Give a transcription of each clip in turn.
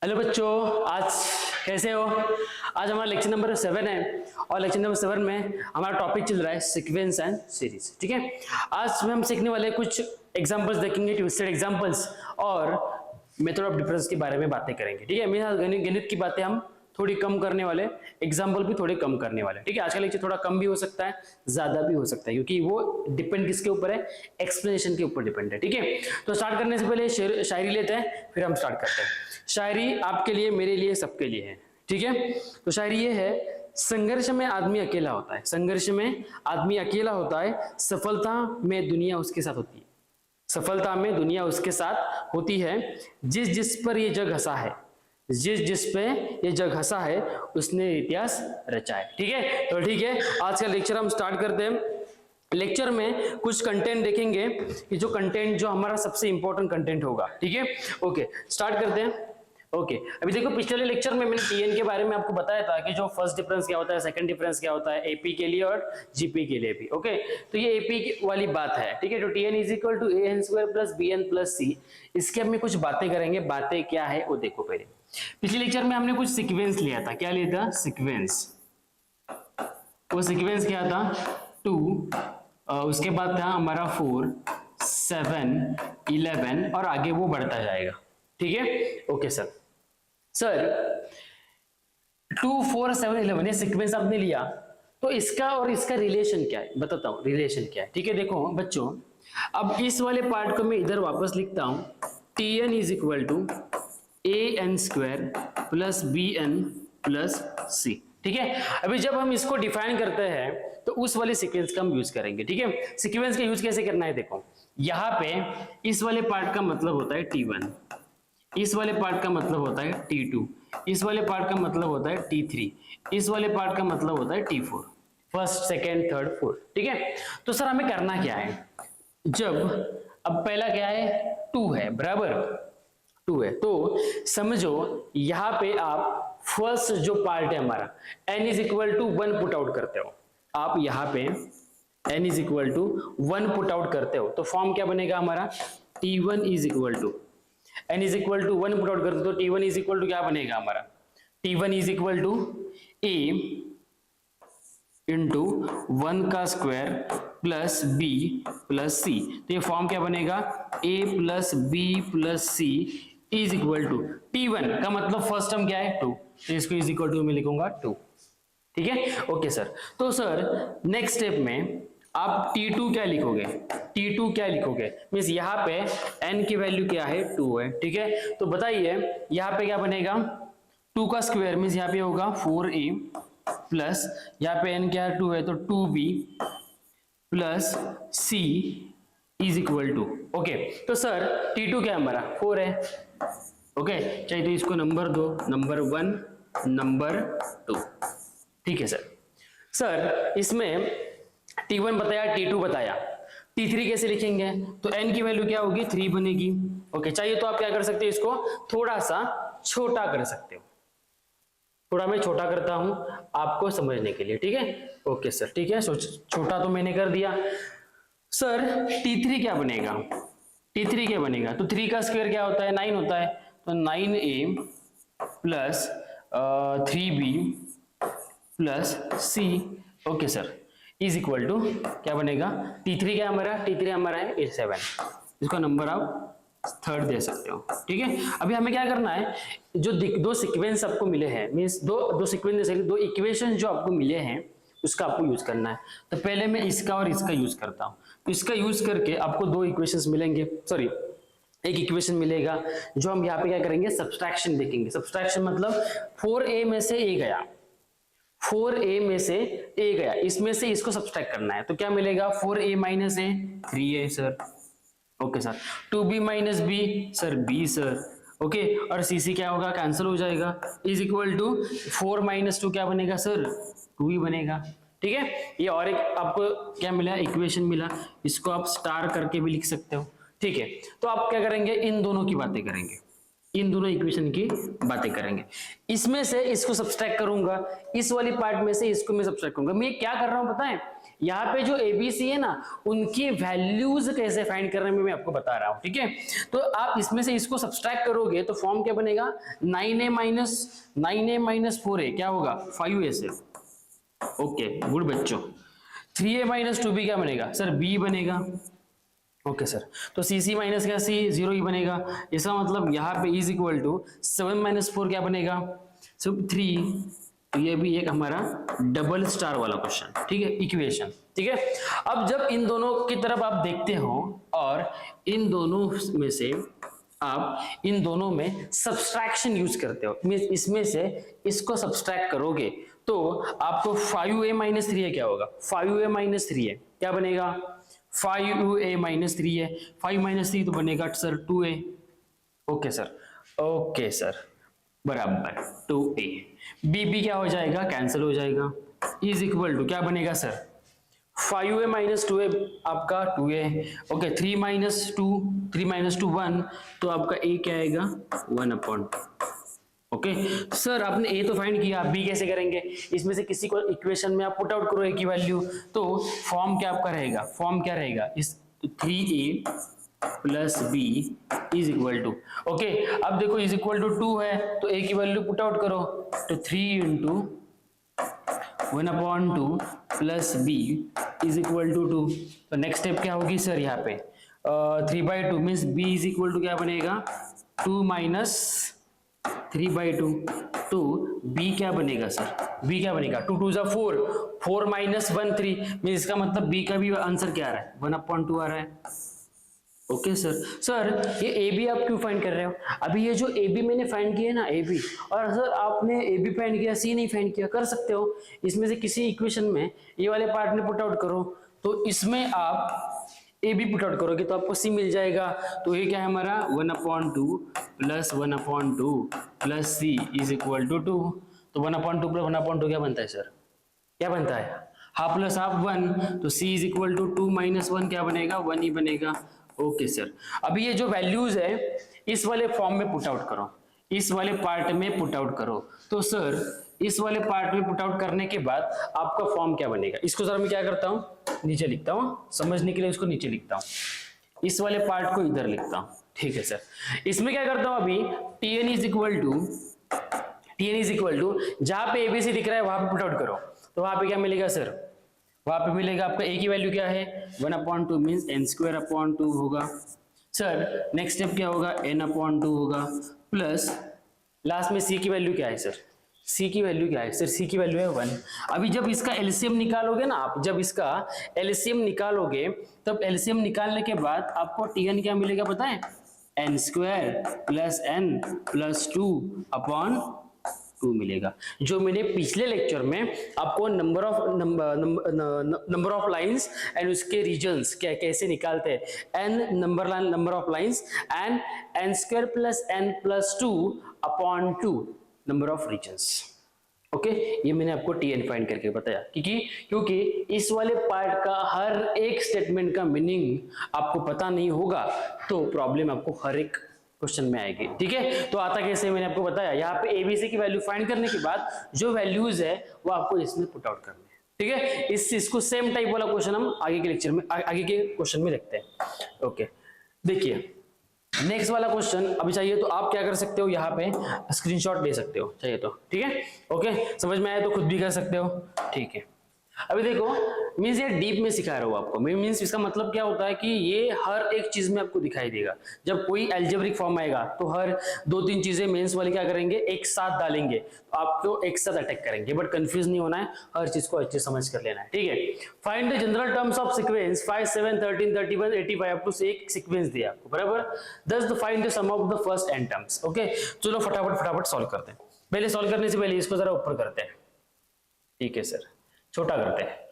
Hello बच्चों, आज कैसे हो। आज हमारा लेक्चर नंबर 7 है और लेक्चर नंबर 7 में हमारा टॉपिक चल रहा है सीक्वेंस एंड सीरीज। ठीक है, आज में हम सीखने वाले कुछ एग्जांपल्स देखेंगे, ट्विस्टेड एग्जांपल्स, और मेथड ऑफ डिफरेंस के बारे में बातें करेंगे। ठीक है, मेरा गणित की बातें हम थोड़ी कम करने वाले, एग्जाम्पल भी थोड़े कम करने वाले। ठीक है, आज का लेक्चर थोड़ा कम भी हो सकता है, ज्यादा भी हो सकता है, क्योंकि वो डिपेंड किसके ऊपर है, एक्सप्लेनेशन के ऊपर डिपेंड है। ठीक है, तो स्टार्ट करने से पहले शायरी लेते हैं, फिर हम स्टार्ट करते हैं। शायरी आपके लिए, मेरे लिए, सबके लिए है। ठीक है, तो शायरी ये है, संघर्ष में आदमी अकेला होता है, संघर्ष में आदमी अकेला होता है, सफलता में दुनिया उसके साथ होती है, सफलता में दुनिया उसके साथ होती है, जिस जिस पर ये जग हंसा है, जिस जिस पे ये जग हंसा है उसने इतिहास रचा है। ठीक है, तो ठीक है, आज का लेक्चर हम स्टार्ट करते हैं। लेक्चर में कुछ कंटेंट देखेंगे कि जो कंटेंट जो हमारा सबसे इंपॉर्टेंट कंटेंट होगा। ठीक है, ओके, स्टार्ट करते हैं। ओके, अभी देखो, पिछले लेक्चर में मैंने टीएन के बारे में आपको बताया था कि जो फर्स्ट डिफरेंस क्या होता है, सेकंड डिफरेंस क्या होता है, एपी के लिए और जीपी के लिए भी। ओके, तो ये एपी वाली बात है। ठीक है, तो TN is equal to A N square plus B N plus C. इसके हम कुछ बातें करेंगे, बातें क्या है वो देखो। पहले पिछले लेक्चर में हमने कुछ सीक्वेंस लिया था, क्या लिया था, सीक्वेंस। वो सीक्वेंस क्या था, 2, उसके बाद था हमारा 4, 7, 11 और आगे वो बढ़ता जाएगा। ठीक है, ओके सर। सर 2, 4, 7, 11 ये सीक्वेंस आपने लिया, तो इसका और इसका रिलेशन क्या है, बताता हूं रिलेशन क्या है। ठीक है, देखो बच्चों, अब इस वाले पार्ट को मैं इधर वापस लिखता हूं, T N is equal to A N square plus B N plus C. ठीक है, अभी जब हम इसको डिफाइन करते हैं तो उस वाले सीक्वेंस का हम यूज करेंगे। ठीक है, सीक्वेंस का यूज कैसे करना है, देखो यहां पे इस वाले पार्ट का मतलब होता है T1, इस वाले पार्ट का मतलब होता है T2, इस वाले पार्ट का मतलब होता है T3, इस वाले पार्ट का मतलब होता है T4, first, second, third, fourth. ठीक है, तो सर हमें करना क्या है, जब अब पहला क्या है, 2 है, बराबर 2 है, तो समझो यहां पे आप फर्स्ट जो पार्ट है हमारा n is equal to 1 put out करते हो, आप यहां पे n is equal to 1 put out करते हो, तो फॉर्म क्या बनेगा हमारा, T1 is equal to n is equal to 1 put out करते हो, तो T1 इज इक्वल टू क्या बनेगा हमारा, T1 is equal to a into 1 का square plus b plus c। तो ये फॉर्म क्या बनेगा, a plus b plus c is equal to T1 का मतलब फर्स्ट टर्म क्या है, 2, तो इसको इज इक्वल टू में लिखूंगा 2। ठीक है, ओके सर। तो सर नेक्स्ट स्टेप में आप T2 क्या लिखोगे, T2 क्या लिखोगे, मींस यहाँ पे n की वैल्यू क्या है, 2 है। ठीक है, तो बताइए यहाँ पे क्या बनेगा, 2 का स्क्वायर मींस यहाँ पे होगा 4a प्लस यहाँ पे n क्या है, 2 है, तो 2b plus c is equal to. Okay, तो सर T2 क्या हमारा 4 है। ओके, चाहिए तो इसको नंबर दो, नंबर 1, नंबर 2। ठीक है सर। सर इसमें T1 बताया, T2 बताया, T3 कैसे लिखेंगे, तो n की वैल्यू क्या होगी, 3 बनेगी। ओके, चाहिए तो आप क्या कर सकते हो, इसको थोड़ा सा छोटा कर सकते हो, थोड़ा मैं छोटा करता हूं आपको समझने के लिए। ठीक है, ओके सर, ठीक है, छोटा तो मैंने कर दिया। सर T3 क्या बनेगा, T3 क्या बनेगा, तो 3 का स्क्वायर क्या होता है, 9 होता है, तो 9a plus 3b plus c। Okay sir, is equal to क्या बनेगा, T3 क्या हमारा, T3 हमारा है 7, इसका नंबर आप थर्ड दे सकते हो। ठीक है, अभी हमें क्या करना है, जो दो सीक्वेंस आपको मिले हैं, मींस दो सीक्वेंस, दो इक्वेशन जो आपको मिले हैं उसका आपको यूज करना है। तो पहले मैं इसका और इसका यूज करता हूं, तो इसका यूज करके आपको 2 इक्वेशंस मिलेंगे, सॉरी एक इक्वेशन मिलेगा, जो हम यहाँ पे क्या करेंगे, सब्सट्रैक्शन देखेंगे। सब्सट्रैक्शन मतलब 4a में से a गया, 4a में से a गया, इसमें से इसको सब्सट्रैक्ट करना है, तो क्या मिलेगा, 4a minus a 3a sir. Okay sir, 2b minus b sir b sir. Okay, और cc क्या होगा, कैंसिल हो जाएगा, इज इक्वल टू 4 माइनस 2 क्या बनेगा सर, 2 ही बनेगा। ठीक है, ये और एक आपको क्या मिला, इक्वेशन मिला, इसको आप स्टार करके भी लिख सकते हो। ठीक है, तो आप क्या करेंगे, इन दोनों की बातें करेंगे, इन दोनों इक्वेशन की बातें करेंगे। इसमें से इसको सब्सट्रैक्ट करूंगा, इस वाली पार्ट में से इसको मैं सब्सट्रैक्ट करूंगा। मैं क्या कर रहा हूं पता है, यहाँ पे जो एबीसी है ना, उनकी वैल्यूज कैसे फाइंड करने में मैं आपको बता रहा हूं, ठीक है। तो आप इसमें से इसको सब्सट्रैक्ट करोगे तो फॉर्म क्या बनेगा, 9a माइनस 4a क्या होगा, 5a। ओके गुड बच्चों। 3a माइनस 2b क्या बनेगा सर, b बनेगा। ओके सर, तो सी सी माइनस क्या सी, 0 ही बनेगा। इसका मतलब यहाँ पे इज इक्वल टू 7 माइनस 4 क्या बनेगा, सब 3। तो ये भी एक हमारा डबल स्टार वाला क्वेश्चन, ठीक है, इक्वेशन, ठीक है। अब जब इन दोनों की तरफ आप देखते हो और इन दोनों में से आप इन दोनों में सब्सट्रैक्शन यूज करते हो, इसमें से इसको सब्सट्रैक्ट करोगे तो आपको 5a माइनस 3 क्या होगा, 5a माइनस 3 क्या बनेगा, 5a माइनस 3 है, 5 माइनस 3 तो बनेगा sir 2a। Okay sir, okay sir, बराबर 2a। b क्या हो जाएगा, कैंसिल हो जाएगा, इज इक्वल टू क्या बनेगा सर, 5a माइनस 2a आपका 2a। ओके, 3 माइनस 2 1, तो आपका a क्या आएगा 1/2। ओके सर, आपने ए तो फाइंड किया, बी कैसे करेंगे, इसमें से किसी को इक्वेशन में आप पुट आउट करो ए की वैल्यू, तो फॉर्म क्या आपका रहेगा, फॉर्म क्या रहेगा, इस 3a plus B is equal to, okay अब देखो इज इक्वल टू 2 है तो ए की वैल्यू पुट आउट करो, तो 3 into 1/2 plus B is equal to 2। तो नेक्स्ट स्टेप क्या होगी सर, यहाँ पे 3/2 means B is equal to क्या बनेगा, 2 माइनस 3/2। तो b क्या बनेगा सर, b क्या बनेगा, 2 2 4, 4 माइनस 1 3, मीन इसका मतलब b का भी आंसर क्या आ रहा है, 1/2 आ रहा है। ओके सर ये ए बी आप क्यों फाइंड कर रहे हो, अभी ये जो ए बी मैंने फाइंड किया है ना ए बी, और सर आपने ए बी फाइंड किया सी नहीं फाइंड किया, कर सकते हो, इसमें से किसी इक्वेशन में ये वाले पार्ट में पुट आउट करो, तो इसमें आप ए बी पुट आउट करोगे तो आपको सी मिल जाएगा। तो ये क्या है हमारा 1/2 plus 1/2 plus C is equal to 2। तो 1/2 प्लस 1/2 क्या बनता है सर, क्या बनता है, हाफ प्लस हाफ 1, तो सी इज इक्वल टू 2 माइनस 1 क्या बनेगा, 1 ही बनेगा। ओके सर, अभी ये जो वैल्यूज है इस वाले फॉर्म में पुट आउट करो, इस वाले पार्ट में पुट आउट करो। तो सर इस वाले पार्ट में पुट आउट करने के बाद आपका फॉर्म क्या बनेगा, इसको जरा मैं क्या करता हूँ नीचे लिखता हूँ, समझने के लिए इसको नीचे लिखता हूँ, इस वाले पार्ट को इधर लिखता हूँ, ठीक है सर। इसमें क्या करता हूँ अभी, tn इज इक्वल टू जहां पे एबीसी दिख रहा है वहां पे पुट आउट करो, तो वहां पे क्या मिलेगा सर, वहां पे मिलेगा आपका a की वैल्यू क्या है 1/2 मीन्स n² होगा। सर नेक्स्ट स्टेप क्या होगा, n/2 होगा, प्लस लास्ट में c की वैल्यू क्या है सर, c की वैल्यू क्या है सर, c की वैल्यू है 1। अभी जब इसका एलसीएम निकालोगे ना आप, जब इसका एलसीएम निकालोगे तब एलसीएम निकालने के बाद आपको tn क्या मिलेगा पता है, n² प्लस n प्लस 2/2 मिलेगा। जो मैंने पिछले लेक्चर में आपको नंबर ऑफ लाइंस एंड उसके रीजन्स क्या कैसे निकालते हैं, n number of lines and n² plus n plus 2/2 number of regions. Okay ये मैंने आपको tn फाइंड करके बताया, क्योंकि इस वाले पार्ट का हर एक स्टेटमेंट का मीनिंग आपको पता नहीं होगा तो प्रॉब्लम आपको हर एक क्वेश्चन में आएगी, ठीक है। तो आता कैसे मैंने आपको बताया, यहाँ पे एबीसी की वैल्यू फाइंड करने के बाद जो वैल्यूज है वो आपको इसमें पुट आउट करनी है, ठीक है। इसको सेम टाइप वाला क्वेश्चन हम आगे के लेक्चर में आगे के क्वेश्चन में देखते हैं। ओके देखिए नेक्स्ट वाला क्वेश्चन अभी चाहिए तो आप क्या कर सकते हो, यहाँ पे स्क्रीनशॉट ले सकते हो चाहिए तो, ठीक है। ओके समझ में आया तो खुद भी कर सकते हो, ठीक है। अभी देखो मीन्स ये डीप में सिखा रहा हूँ आपको, मीन्स इसका मतलब क्या होता है कि ये हर एक चीज में आपको दिखाई देगा। जब कोई एल्जेब्रिक फॉर्म आएगा तो हर 2-3 चीजें मेंस वाले क्या करेंगे एक साथ डालेंगे, तो आपको एक साथ अटैक करेंगे, बट कंफ्यूज नहीं होना है, हर चीज को अच्छे समझ कर लेना है, ठीक है। Find the general terms of sequence 5 7 13 31 85 up to एक सीक्वेंस दिया आपको, बराबर। दस find the sum of the first n terms. Okay चलो फटाफट सॉल्व करते हैं। पहले सॉल्व करने से पहले इसको जरा ऊपर करते हैं, ठीक है सर, छोटा करते हैं।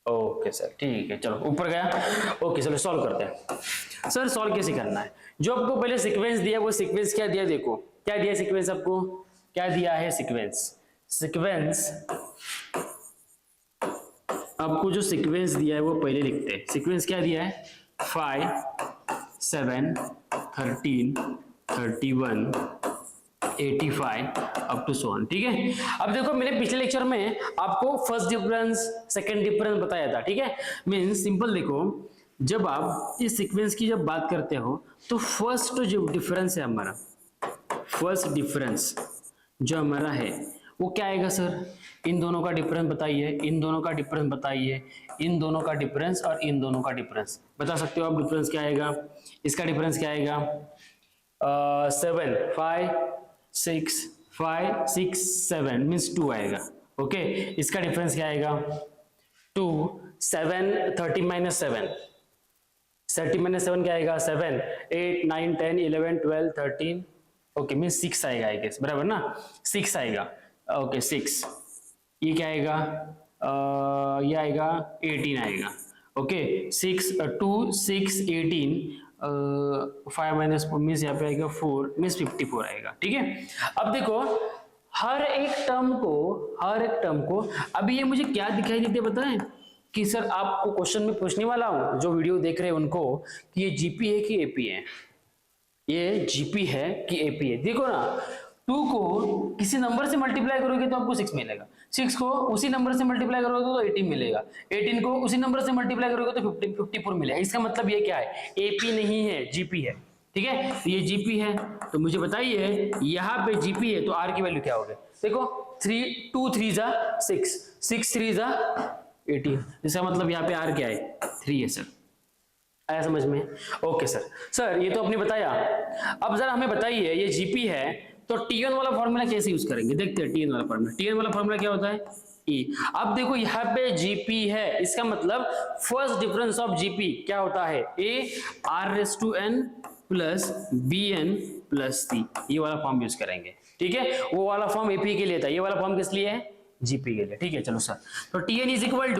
ओके सर ठीक है, चलो ऊपर गया। ओके चलो सॉल्व करते हैं। सर सॉल्व कैसे करना है, जो आपको पहले सीक्वेंस दिया वो सीक्वेंस क्या दिया, देखो क्या दिया सीक्वेंस, आपको क्या दिया है सीक्वेंस आपको जो सीक्वेंस दिया है वो पहले लिखते हैं। सीक्वेंस क्या दिया है 5 7 13 31, 85 अप टू सो ऑन। ठीक है, अब देखो मैंने पिछले लेक्चर में आपको फर्स्ट डिफरेंस सेकंड डिफरेंस बताया था। ठीक है, मींस सिंपल देखो, जब आप इस सीक्वेंस की जब बात करते हो तो फर्स्ट जो डिफरेंस है हमारा, फर्स्ट डिफरेंस जो हमारा है वो क्या आएगा सर? इन दोनों का डिफरेंस बताइए, इन दोनों का डिफरेंस बताइए, इन दोनों का डिफरेंस और इन दोनों का डिफरेंस बता सकते हो आप। डिफरेंस क्या आएगा? इसका डिफरेंस क्या आएगा? 7 5 6 5 6 7 मीन्स 2 आएगा। ओके, इसका डिफरेंस क्या आएगा? 2 7 30 माइनस 7, 30 माइनस 7 क्या आएगा? 7 8 9 10 11 12 13, ओके मीन्स 6 आएगा आई गेस, बराबर ना? 6 आएगा। ओके 6, ये क्या आएगा? ये आएगा 18 आएगा। ओके 6 2 6 18 5 माइनस 4 मीन्स यहाँ पे आएगा 4 मीन्स 54 आएगा। ठीक है, अब देखो हर एक टर्म को अभी ये मुझे क्या दिखाई देते बताएं कि सर आपको क्वेश्चन में पूछने वाला हूं, जो वीडियो देख रहे हैं उनको, कि ये जीपी है कि एपी है, ये जीपी है कि एपी है। देखो ना, 2 को किसी नंबर से मल्टीप्लाई करोगे तो आपको 6 मिलेगा, 6 को उसी नंबर से मल्टीप्लाई करोगे तो 18 मिलेगा, 18 को उसी नंबर से मल्टीप्लाई करोगे तो 54 मिलेगा। इसका मतलब ये क्या है? एपी नहीं है, जीपी है। ठीक है, तो ये जीपी है, तो मुझे बताइए यहाँ पे जीपी है तो आर की वैल्यू क्या होगी? देखो 3 2 3 जा 6, 6 3 जा 18, इसका मतलब यहाँ पे आर क्या है? 3 है सर। आया समझ में? ओके सर ये तो आपने बताया। अब जरा हमें बताइए ये जीपी है तो टी1 वाला फॉर्मूला कैसे यूज करेंगे? देखते हैं टी1 वाला फॉर्मूला। टी1 वाला फॉर्मूला क्या होता है? ई। अब देखो यहाँ पे जीपी है, इसका मतलब फर्स्ट डिफरेंस ऑफ जीपी क्या होता है? A R raise to N plus B N plus C, ये वाला फॉर्म यूज करेंगे। ठीक है, वो वाला फॉर्म एपी के लिए था, ये वाला फॉर्म किस लिए है? जीपी के लिए। ठीक है, चलो सर, तो टीएन इज इक्वल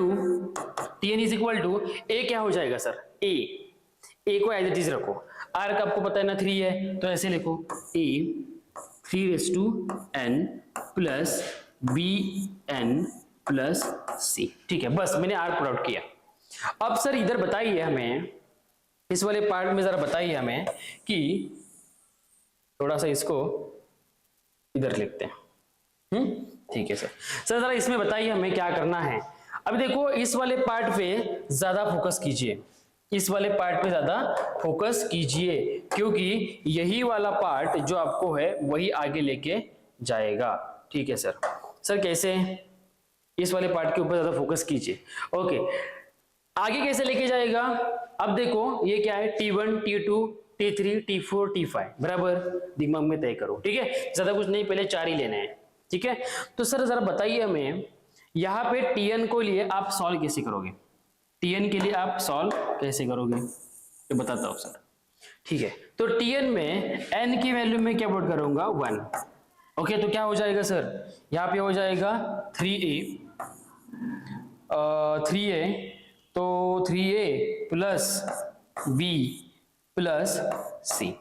टू ए क्या हो जाएगा सर? ए को एज इट इज रखो, आर का आपको पता है ना 3 है, तो ऐसे लिखो A 3 raise to N plus B N plus C. ठीक है, बस मैंने आर पुट आउट किया। अब सर इधर बताइए हमें, इस वाले पार्ट में जरा बताइए हमें कि थोड़ा सा इसको इधर लिखते हैं। ठीक है सर जरा इसमें बताइए हमें क्या करना है। अब देखो इस वाले पार्ट पे ज्यादा फोकस कीजिए, इस वाले पार्ट पे ज्यादा फोकस कीजिए, क्योंकि यही वाला पार्ट जो आपको है वही आगे लेके जाएगा। ठीक है सर कैसे? इस वाले पार्ट के ऊपर ज्यादा फोकस कीजिए। ओके, आगे कैसे लेके जाएगा? अब देखो ये क्या है? T1 T2 T3 T4 T5 बराबर, दिमाग में तय करो। ठीक है, ज्यादा कुछ नहीं, पहले 4 ही लेने हैं। ठीक है, तो सर जरा बताइए हमें यहाँ पे Tn को लिए आप सॉल्व कैसे करोगे? Tn के लिए आप सॉल्व कैसे करोगे ये बताता हूँ सर। ठीक है, तो Tn में n की वैल्यू में क्या पुट करूंगा? 1। ओके, तो क्या हो जाएगा सर? यहाँ पे हो जाएगा 3a, 3a तो 3a plus b plus c।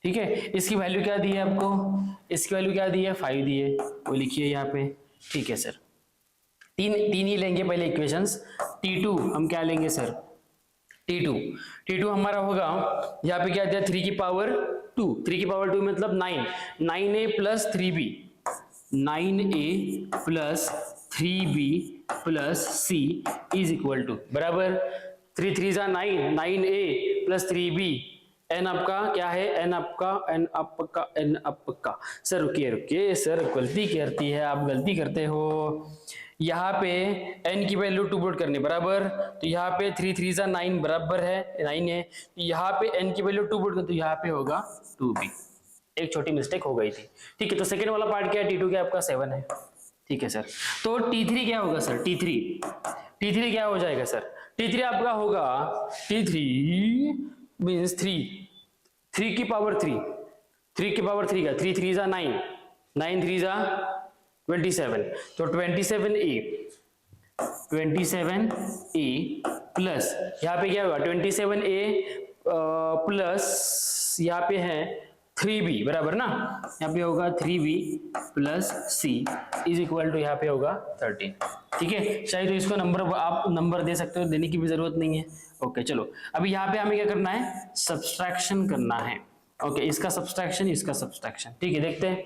ठीक है, इसकी वैल्यू क्या दी है आपको? इसकी वैल्यू क्या दी है? 5 दी है, वो लिखिए यहाँ पे। ठीक है सर, तीन ही लेंगे पहले इक्वेशंस। T2 हम क्या लेंगे सर? T2 हमारा होगा, यहाँ पे क्या दिया? 3 की पावर 2, 3 की पावर 2 मतलब 9, 9a plus 3b, 9a plus 3b plus c is equal to बराबर 3 3 जा 9, 9a प्लस 3b, n आपका क्या है? n आपका सर रुकिए सर, गलती करती है आप, गलती करते हो। यहाँ पे n की वैल्यू 2 पुट करनी बराबर, तो यहाँ पे 3 3 जा 9 बराबर है 9 है, यहाँ पे n की वैल्यू 2 पुट करनी, तो यहाँ पे होगा 2b। एक छोटी मिस्टेक हो गई थी। ठीक है, तो सेकेंड वाला पार्ट क्या है? T2 क्या आपका 7 है। ठीक है सर, तो T3 क्या होगा सर? T3 क्या हो जाएगा सर? T3 आपका होगा, T3 मीन्स 3 की पावर 3, 3 की पावर 3 का 3 3 जा 9, 9 3 जा 27, तो 27a प्लस यहाँ पे क्या होगा? 27a प्लस यहाँ पे है 3b बराबर ना, यहाँ पे होगा 3b plus c is equal to यहाँ पे होगा 13। ठीक है, चाहे तो इसको आप नंबर दे सकते हो, देने की भी जरूरत नहीं है। ओके चलो, अभी यहाँ पे हमें क्या करना है? सब्सट्रैक्शन करना है। ओके, इसका सब्सट्रैक्शन, इसका सब्सट्रैक्शन, ठीक है। देखते हैं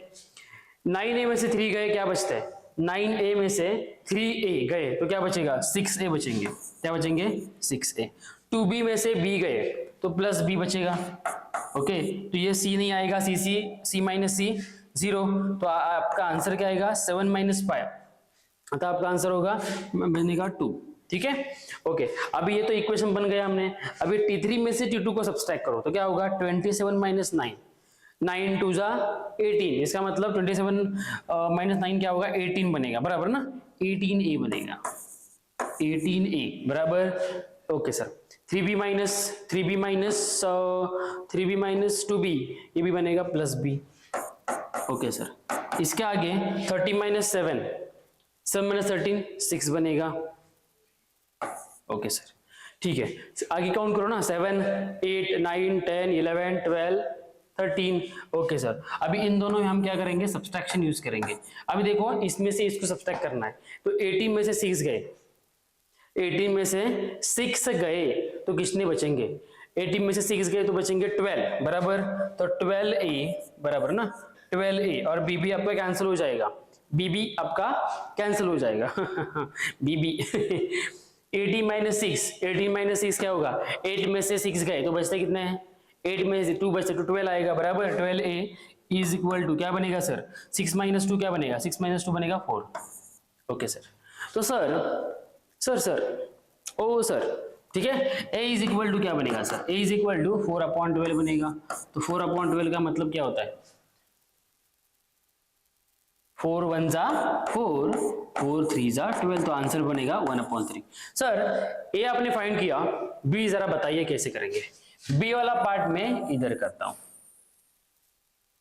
9a में से 3 गए, क्या बचता है? 9a में से 3a गए तो क्या बचेगा? 6a बचेंगे। क्या बचेंगे? 6a। 2b में से b गए तो प्लस b बचेगा। ओके, तो ये c नहीं आएगा, c माइनस c 0, तो आपका आंसर क्या आएगा? 7 माइनस 5, तो आपका आंसर होगा बनेगा 2। ठीक है, ओके। अभी ये तो इक्वेशन बन गया हमने। अभी t3 में से t2 को सब्सट्रैक्ट करो तो क्या होगा? 27 माइनस 9, 9 टू जा 18, इसका मतलब 27 माइनस 9 क्या होगा? 18 बनेगा, बराबर ना? 18a बनेगा, 18a बराबर। Okay sir, 3b minus 2b, ये भी बनेगा प्लस b। ओके सर, इसके आगे 30 माइनस 7, 7 माइनस 13, 6 बनेगा। ओके सर, ठीक है, आगे काउंट करो ना, 7, 8, 9, 10, 11, 12, 13। ओके सर, अभी इन दोनों में हम क्या करेंगे? सब्सट्रैक्शन यूज करेंगे। अभी देखो, इसमें से इसको सब्सट्रैक्ट करना है, तो 18 में से 6 गए, 18 में से 6 गए तो कितने बचेंगे? 18 में से 6 गए तो बचेंगे 12, बराबर। तो 12a बराबर ना, 12a, और bb आपका कैंसिल हो जाएगा, bb आपका कैंसिल हो जाएगा bb 18 माइनस 6, 18 माइनस 6 क्या होगा? 8 में से 6 गए तो बचते कितने हैं? 8 में से 2 बचते तो 12 आएगा, बराबर। 12a इज इक्वल टू क्या बनेगा सर? 6 माइनस 2 क्या बनेगा? 6 माइनस 2 बनेगा 4। ओके सर, तो सर ओ सर, ठीक है, a इज इक्वल टू क्या बनेगा sir? a is equal to 4/12 बनेगा। तो 4/12 का मतलब क्या होता है? 4 1 जा 4, 4 3 जा 12, तो आंसर बनेगा 1/3। सर a आपने फाइंड किया, b जरा बताइए कैसे करेंगे? b वाला पार्ट में इधर करता हूं,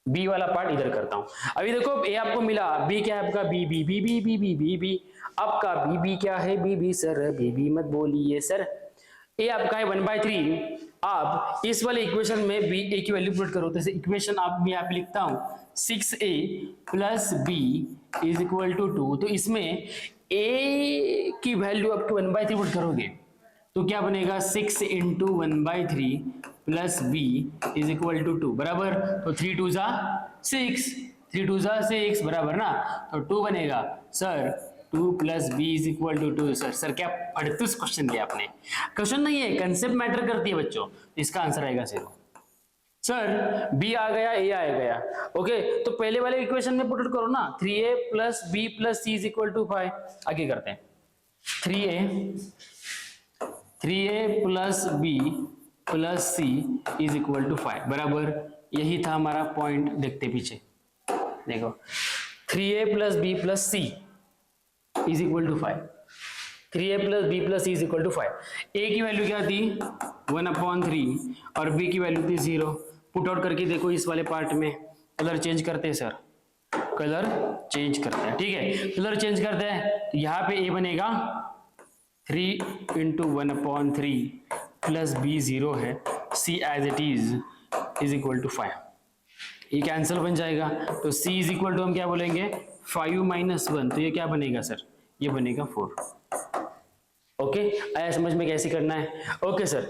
b वाला पार्ट इधर करता हूं। अभी देखो a आपको मिला, b क्या है आपका? b आपका b क्या है? b सर, b मत बोलिए सर। a आपका है 1/3। आप इस वाले इक्वेशन में a की वैल्यू पुट करो, तो इक्वेशन आप मैं यहाँ पे लिखता हूं 6a plus b is equal to 2। तो इसमें a की वैल्यू आपको 1/3 पुट करोगे तो क्या बनेगा? 6 into 1/3 plus b is equal to 2, बराबर। तो 3 2 जा 6, 3 2 जा 6, बराबर ना? तो 2 बनेगा sir, 2 plus B is equal to 2। Sir क्या अड़तीस क्वेश्चन दिया आपने? क्वेश्चन नहीं है, कंसेप्ट मैटर करती है बच्चों। इसका आंसर आएगा 0। सर b आ गया, a आ गया। ओके, तो पहले वाले इक्वेशन में पुट करो ना, 3a plus b plus c is equal to 5। आगे करते हैं, 3a plus b plus c is equal to 5, बराबर। यही था हमारा पॉइंट। देखते पीछे, देखो 3a plus b plus c is equal to 5, 3a plus b plus c is equal to 5। a की वैल्यू क्या थी? 1/3 और b की वैल्यू थी 0। पुट आउट करके देखो इस वाले पार्ट में। कलर चेंज करते हैं सर, कलर चेंज करते हैं, ठीक है, कलर चेंज करते हैं। तो यहाँ पे a बनेगा 3 इंटू 1/3 प्लस b 0 है, c as it is equal to 5। ये कैंसिल बन जाएगा, तो c इज इक्वल टू हम क्या बोलेंगे? 5 माइनस 1, तो ये क्या बनेगा सर? ये बनेगा 4। ओके, आया समझ में कैसे करना है? ओके सर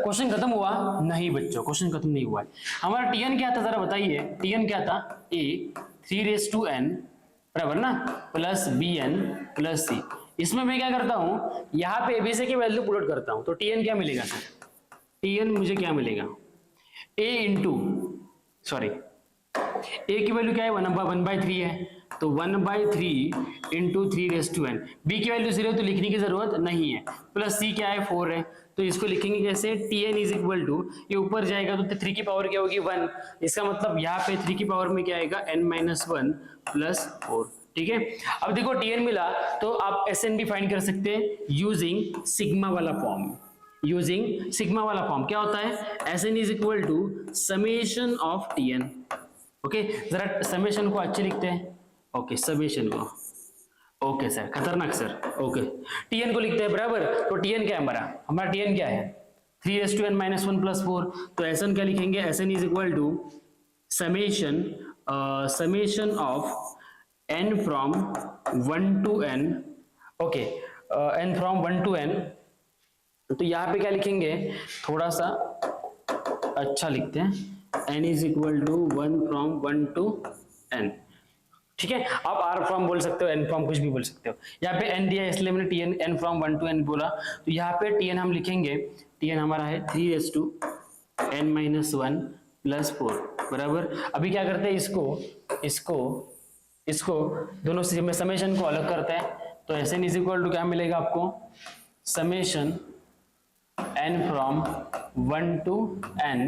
क्वेश्चन खत्म हुआ? नहीं बच्चों, क्वेश्चन खत्म नहीं हुआ है। हमारा टीएन क्या था जरा बताइए? टीएन क्या था? a 3n बराबर ना प्लस bn प्लस c। इसमें मैं क्या करता हूं, यहाँ पे abc की वैल्यू पुट आउट करता हूं, तो टीएन क्या मिलेगा सर? टीएन मुझे क्या मिलेगा? a इंटू सॉरी a की वैल्यू क्या है? 1/3 है, तो 1/3 इंटू 3n। b की वैल्यू 0 तो लिखने की जरूरत नहीं है, प्लस c क्या है? 4 है, तो इसको लिखेंगे कैसे? tn इज इक्वल टू, ये ऊपर जाएगा तो 3 की पावर क्या होगी? 1। इसका मतलब यहाँ पे 3 की पावर में क्या आएगा? n-1 plus 4। ठीक है, अब देखो tn मिला तो आप sn भी फाइंड कर सकते हैं यूजिंग सिग्मा वाला फॉर्म। यूजिंग सिग्मा वाला फॉर्म क्या होता है? sn is equal to summation of tn। Okay, जरा समेशन को अच्छे लिखते हैं। ओके, समेशन को, ओके सर, खतरनाक सर। ओके, टीएन को लिखते हैं, बराबर। तो टीएन क्या है हमारा टीएन क्या है? 3n-1 plus 4। तो एसएन क्या लिखेंगे? SN is equal to summation of n from 1 to n। Okay, n from 1 to n। तो यहाँ पे क्या लिखेंगे? थोड़ा सा अच्छा लिखते हैं, n is equal to 1 from 1 to n। ठीक है, आप r फ्रॉम बोल सकते हो, n फ्रॉम कुछ भी बोल सकते हो। यहाँ पे n दिया है इसलिए मैंने tn n from 1 to n बोला। तो यहाँ पे tn हम लिखेंगे, tn हमारा है 3 raise to n minus 1 plus 4 बराबर। अभी क्या करते हैं, इसको दोनों से में समेशन को अलग करते हैं। तो sn इज इक्वल टू क्या मिलेगा आपको, summation n from 1 to n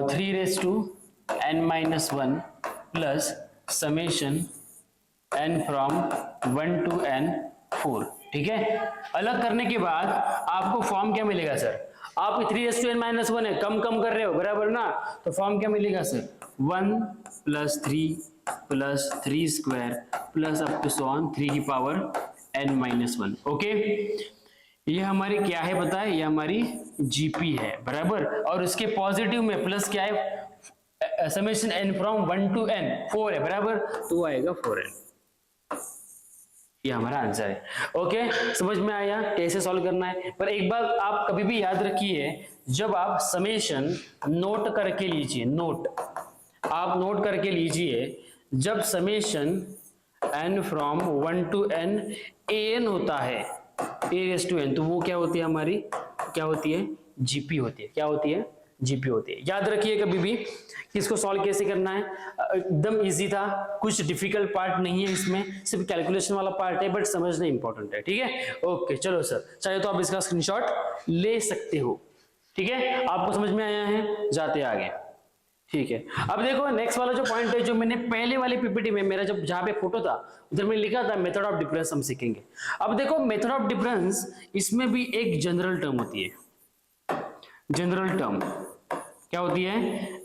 3 raise to n minus 1 plus summation n from 1 to n 4। ठीक है, अलग करने के बाद आपको फॉर्म क्या मिलेगा सर, आप 3 रेज़ टू n माइनस 1 है, कम कर रहे हो बराबर ना, तो फॉर्म क्या मिलेगा sir, 1 plus 3 plus 3 square plus up to so on 3 की पावर n माइनस 1। ओके, ये हमारी क्या है पता है, ये हमारी जीपी है बराबर। और उसके पॉजिटिव में प्लस क्या है, summation n from 1 to n 4 है बराबर, तो वो आएगा 4n। ये हमारा आंसर है। ओके, समझ में आया कैसे सॉल्व करना है। पर एक बात आप कभी भी याद रखिए, जब आप समेशन नोट करके लीजिए, आप नोट करके लीजिए, जब summation n from 1 to n an होता है, a रेज़ टू n, तो वो क्या होती है हमारी, क्या होती है, जीपी होती है। क्या होती है, जीपी होती है। याद रखिए कभी भी कि इसको सॉल्व कैसे करना है, एकदम इजी था, कुछ डिफिकल्ट पार्ट नहीं है इसमें, सिर्फ कैलकुलेशन वाला पार्ट है, बट समझना इंपॉर्टेंट है। ठीक है, ओके चलो सर, चाहे तो आप इसका स्क्रीनशॉट ले सकते हो। ठीक है, आपको समझ में आया है, जाते आगे। ठीक है, अब देखो नेक्स्ट वाला जो पॉइंट है, जो मैंने पहले वाले पीपीटी में मेरा जब जहां पे फोटो था उधर मैंने लिखा था मेथड ऑफ डिफरेंस हम सीखेंगे। अब देखो मेथड ऑफ डिफरेंस, इसमें भी एक जनरल टर्म होती है। जनरल टर्म क्या होती है,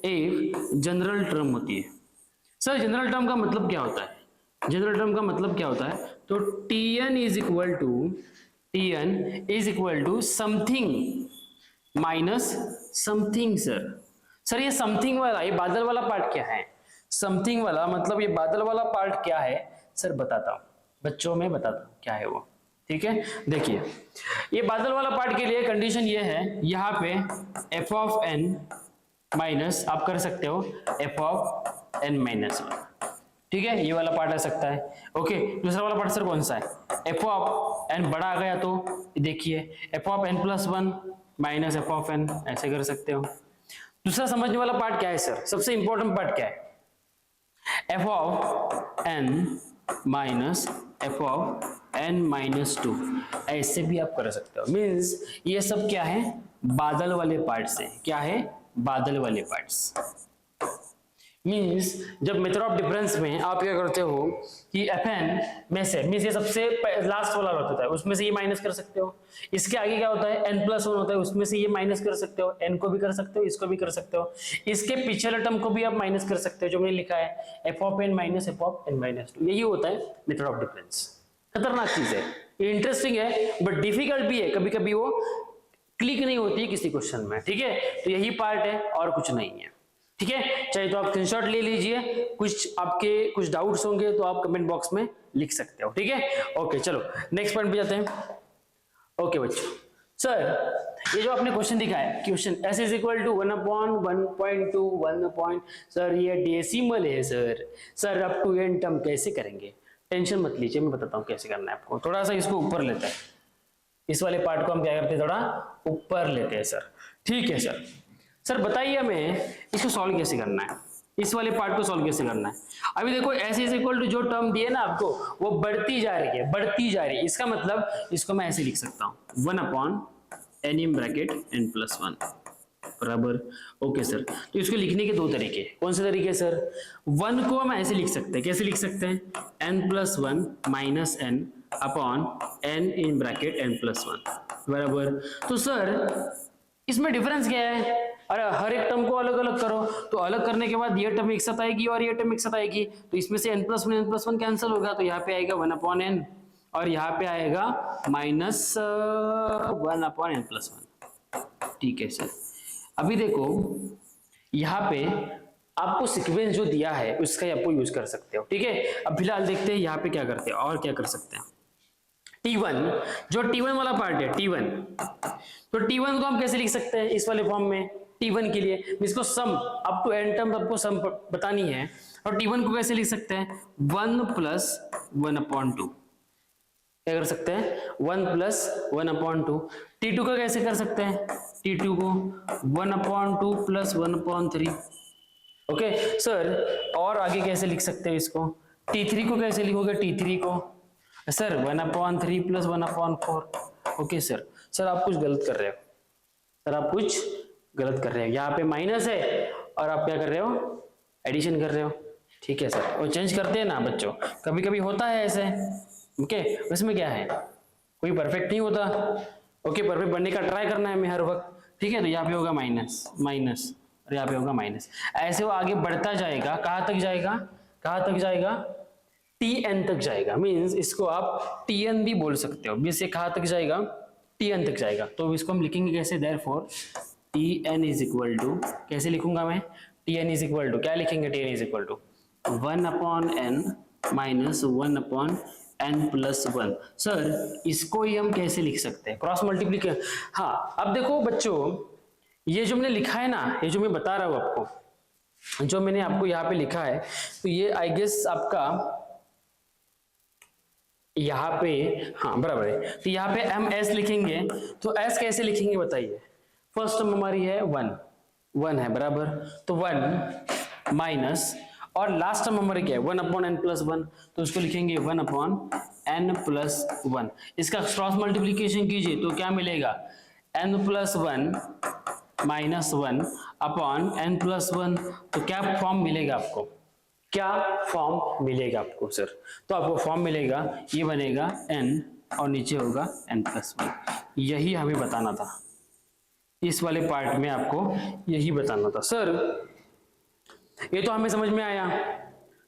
एक जनरल टर्म होती है। सर जनरल टर्म का मतलब क्या होता है, जनरल टर्म का मतलब क्या होता है, तो tn is equal to something minus something. Sir ये समथिंग वाला, ये बादल वाला पार्ट क्या है, समथिंग वाला मतलब ये बादल वाला पार्ट क्या है सर, बताता हूं, बच्चों में बताता हूं क्या है वो। ठीक है, देखिए ये बादल वाला पार्ट के लिए कंडीशन ये है, यहाँ पे f ऑफ n माइनस आप कर सकते हो f ऑफ n माइनस 1। ठीक है, ये वाला पार्ट आ सकता है। ओके, दूसरा वाला पार्ट सर कौन सा है, f ऑफ n बड़ा आ गया तो देखिए f of n plus 1 minus f of n, ऐसे कर सकते हो। दूसरा समझने वाला पार्ट क्या है सर, सबसे इंपॉर्टेंट पार्ट क्या है, f of n minus f of n minus 2, ऐसे भी आप कर सकते हो। मीन्स ये सब क्या है, बादल वाले पार्ट्स है। क्या है, बादल वाले पार्ट्स। मीन्स जब मेथड ऑफ डिफरेंस में आप क्या करते हो कि fn में से, मीन्स ये सबसे लास्ट वाला होता है, उसमें से ये माइनस कर सकते हो। इसके आगे क्या होता है, n प्लस 1 होता है, उसमें से ये माइनस कर सकते हो, n को भी कर सकते हो, इसको भी कर सकते हो, इसके पिछले टर्म को भी आप माइनस कर सकते हो, जो मैंने लिखा है f of n minus f of n minus 2। यही होता है मेथड ऑफ डिफरेंस। खतरनाक चीज है, ये इंटरेस्टिंग है बट डिफिकल्ट भी है, कभी कभी वो क्लिक नहीं होती है किसी क्वेश्चन में। ठीक है, तो यही पार्ट है और कुछ नहीं है। ठीक है, चाहे तो आप स्क्रीनशॉट ले लीजिए, कुछ आपके कुछ डाउट्स होंगे तो आप कमेंट बॉक्स में लिख सकते हो। ठीक है, ओके चलो नेक्स्ट पॉइंट पे जाते हैं। ओके बच्चों, सर ये जो आपने क्वेश्चन दिखा है, question s is equal to 1/1.2 1. Sir ये डेसिमल है sir up to n term कैसे करेंगे, टेंशन मत लीजिए, मैं बताता हूँ कैसे करना है आपको। थोड़ा सा इसको ऊपर लेते हैं, इस वाले पार्ट को हम क्या करते हैं, थोड़ा ऊपर लेते हैं सर। ठीक है सर बताइए हमें इसको सॉल्व कैसे करना है, इस वाले पार्ट को सॉल्व कैसे करना है। अभी देखो s इज इक्वल टू जो टर्म दिए ना आपको, वो बढ़ती जा रही है, इसका मतलब इसको मैं ऐसे लिख सकता हूँ 1/n in bracket n plus 1 बराबर। ओके सर, तो इसको लिखने के दो तरीके, कौन से तरीके सर, 1 को हम ऐसे लिख सकते हैं, कैसे लिख सकते हैं, n plus 1 minus n upon n in bracket n plus 1 बराबर। तो सर इसमें डिफरेंस क्या है, अरे हर एक टर्म को अलग अलग करो, तो अलग करने के बाद ये टर्म एक साथ आएगी और ये टर्म एक साथ आएगी, तो इसमें से n plus 1 कैंसिल होगा, तो यहाँ पे आएगा 1/n और यहाँ पे आएगा माइनस 1/n plus 1। ठीक है सर, अभी देखो यहाँ पे आपको सीक्वेंस जो दिया है उसका आपको यूज कर सकते हो। ठीक है, अब फिलहाल देखते हैं यहाँ पे क्या करते हैं और क्या कर सकते हैं। T1 जो T1 वाला पार्ट है T1, तो T1 को हम कैसे लिख सकते हैं इस वाले फॉर्म में, T1 के लिए इसको sum up to n term आपको सम बतानी है। और T1 को कैसे लिख सकते हैं 1 + 1/2, क्या कर सकते हैं 1 + 1/2। T2 का कैसे कर सकते हैं T2 को 1/2 + 1/3। ओके सर, और आगे कैसे लिख सकते हैं इसको T3 को कैसे लिखोगे T3 को सर 1/3 + 1/4। ओके सर, सर आप कुछ गलत कर रहे हो, सर आप कुछ गलत कर रहे हो, यहाँ पे माइनस है और आप क्या कर रहे हो एडिशन कर रहे हो। ठीक है सर, और चेंज करते हैं ना बच्चों, कभी कभी होता है ऐसे। ओके इसमें क्या है, कोई परफेक्ट नहीं होता। ओके परफेक्ट बनने का ट्राई करना है हमें हर वक्त। ठीक है, तो यहाँ पे होगा माइनस माइनस और यहाँ पे होगा माइनस, ऐसे वो आगे बढ़ता जाएगा। कहाँ तक जाएगा, कहाँ तक जाएगा Tn तक जाएगा। मीन्स इसको आप Tn भी बोल सकते हो, बीस से कहाँ तक जाएगा Tn तक जाएगा। तो इसको हम लिखेंगे कैसे, देयरफॉर Tn = कैसे लिखूंगा मैं Tn = क्या लिखेंगे Tn = 1/n - 1/n + 1। सर इसको ही हम कैसे लिख सकते हैं क्रॉस मल्टीप्लिकेशन। हाँ अब देखो बच्चों, ये जो मैंने लिखा है ना, ये जो मैं बता रहा हूं आपको, जो मैंने आपको यहाँ पे लिखा है, तो ये आई गेस आपका यहाँ पे हाँ बराबर है। तो यहाँ पे हम s लिखेंगे, तो s कैसे लिखेंगे बताइए। फर्स्ट टर्म हमारी है 1 है बराबर, तो 1 माइनस और लास्ट टर्म हमारी क्या है 1/n + 1, तो उसको लिखेंगे 1/n + 1। इसका क्रॉस मल्टीप्लीकेशन कीजिए तो क्या मिलेगा n + 1 - 1/n + 1। तो क्या फॉर्म मिलेगा आपको, क्या फॉर्म मिलेगा आपको सर, तो आपको फॉर्म मिलेगा ये बनेगा n और नीचे होगा n + 1। यही हमें बताना था, इस वाले पार्ट में आपको यही बताना था। सर ये तो हमें समझ में आया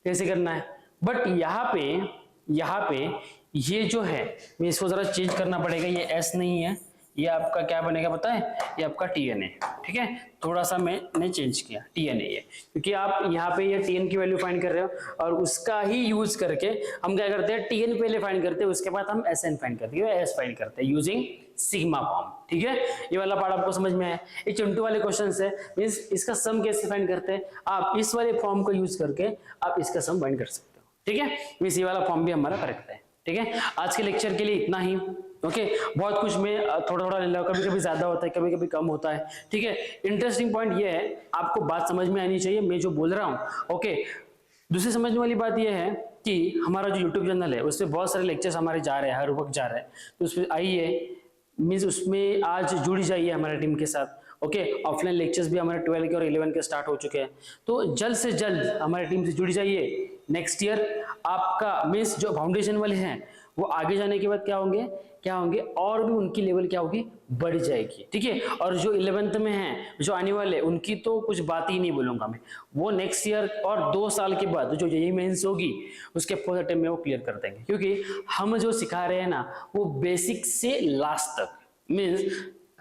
कैसे करना है, बट यहाँ पे ये जो है मैं इसको जरा चेंज करना पड़ेगा। ये s नहीं है, ये आपका क्या बनेगा पता है, ये आपका Tn है। ठीक है, थोड़ा सा मैंने चेंज किया, Tn है ये, क्योंकि आप यहाँ पे ये Tn की वैल्यू फाइंड कर रहे हो और उसका ही यूज करके हम क्या करते हैं Tn पहले फाइंड करते हैं, उसके बाद हम Sn फाइंड करते हैं, s फाइंड करते हैं यूजिंग सिग्मा फॉर्म। ठीक है, ये वाला पार्ट आपको समझ में आया। ये चिंटू वाले क्वेश्चन है, मींस इसका सम कैसे फाइंड करते हैं, आप इस वाले फॉर्म को यूज करके आप इसका सम फाइंड कर सकते हो। ठीक है, मींस ये वाला फॉर्म भी हमारा करेक्ट है। ठीक है, आज के लेक्चर के लिए इतना ही। ओके बहुत कुछ में थोड़ा थोड़ा ले लो, कभी कभी ज्यादा होता है, कभी कभी कम होता है। ठीक है, इंटरेस्टिंग पॉइंट ये है, आपको बात समझ में आनी चाहिए मैं जो बोल रहा हूँ। ओके दूसरी समझने वाली बात ये है कि हमारा जो यूट्यूब चैनल है उसपे बहुत सारे लेक्चर्स हमारे जा रहे हैं, हर वक्त जा रहे हैं, तो उसमें आइए, मीन्स उसमें आज जुड़ जाइए हमारे टीम के साथ। ओके ऑफलाइन लेक्चर्स भी हमारे 12 के और 11 के स्टार्ट हो चुके हैं, तो जल्द से जल्द हमारी टीम से जुड़ जाइए। नेक्स्ट ईयर आपका मीन्स जो फाउंडेशन वाले हैं वो आगे जाने के बाद क्या होंगे और भी उनकी लेवल क्या होगी, बढ़ जाएगी। ठीक है, और जो 11th में हैं, जो आने वाले, उनकी तो कुछ बात ही नहीं बोलूंगा मैं, वो नेक्स्ट ईयर और 2 साल के बाद जो जेईई मेंस होगी उसके फर्स्ट अटेम्प्ट में वो क्लियर कर देंगे, क्योंकि हम जो सिखा रहे हैं ना वो बेसिक से लास्ट तक, means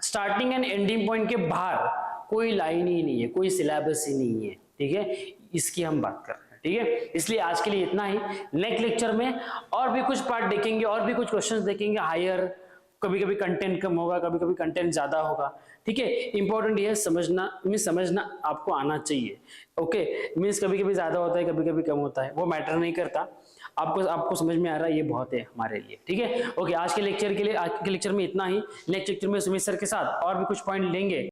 starting and ending point के बाहर कोई लाइन ही नहीं है, कोई सिलेबस ही नहीं है। ठीक है, इसकी हम बात कर रहे हैं। ठीक है, इसलिए आज के लिए इतना ही। नेक्स्ट लेक्चर में और भी कुछ पार्ट देखेंगे, और भी कुछ क्वेश्चंस देखेंगे हायर, कभी कभी कंटेंट कम होगा, कभी कभी कंटेंट ज्यादा होगा। ठीक है, इंपॉर्टेंट ये समझना आपको आना चाहिए। ओके मीन्स कभी कभी ज्यादा होता है, कभी कभी कम होता है, वो मैटर नहीं करता, आपको समझ में आ रहा है, ये बहुत है हमारे लिए। ठीक है, ओके आज के लेक्चर में इतना ही। नेक्स्ट लेक्चर में सुमित सर के साथ और भी कुछ पॉइंट लेंगे।